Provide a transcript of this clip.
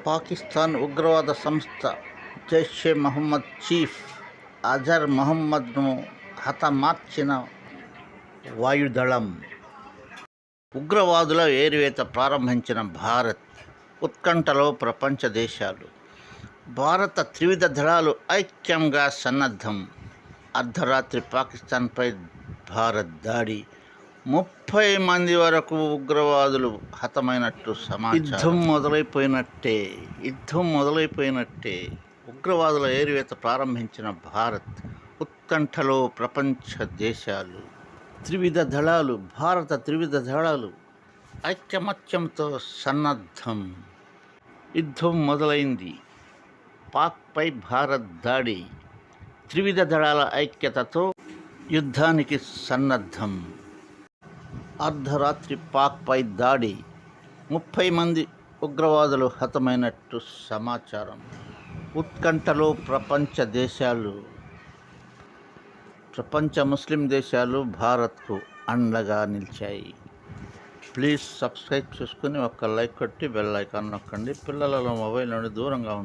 పాకిస్తాన్ ఉగ్రవాద సంస్థ జైషే మహమ్మద్ చీఫ్ అజర్ మహమ్మద్ను హతమార్చిన వాయుదళం. ఉగ్రవాదుల ఏరివేత ప్రారంభించిన భారత్. ఉత్కంఠలో ప్రపంచ దేశాలు. భారత త్రివిధ దళాలు ఐక్యంగా సన్నద్ధం. అర్ధరాత్రి పాకిస్తాన్పై భారత్ దాడి. 30 మంది వరకు ఉగ్రవాదులు హతమైనట్టు సమాచారం. యుద్ధం మొదలైపోయినట్టే. ఉగ్రవాదుల ఏరివేత ప్రారంభించిన భారత్. ఉత్కంఠలో ప్రపంచ దేశాలు. భారత త్రివిధ దళాలు ఐకమత్యంతో సన్నద్ధం. యుద్ధం మొదలైంది. పాక్పై భారత్ దాడి. త్రివిధ దళాల ఐక్యతతో యుద్ధానికి సన్నద్ధం. అర్ధరాత్రి పాక్పై దాడి. 30 మంది ఉగ్రవాదులు హతమైనట్టు సమాచారం. ఉత్కంఠలో ప్రపంచ దేశాలు. ప్రపంచ ముస్లిం దేశాలు భారత్కు అండగా నిలిచాయి. ప్లీజ్ సబ్స్క్రైబ్ చేసుకుని ఒక లైక్ కొట్టి బెల్ ఐకాన్ నొక్కండి. పిల్లలలో మొబైల్ నుండి దూరంగా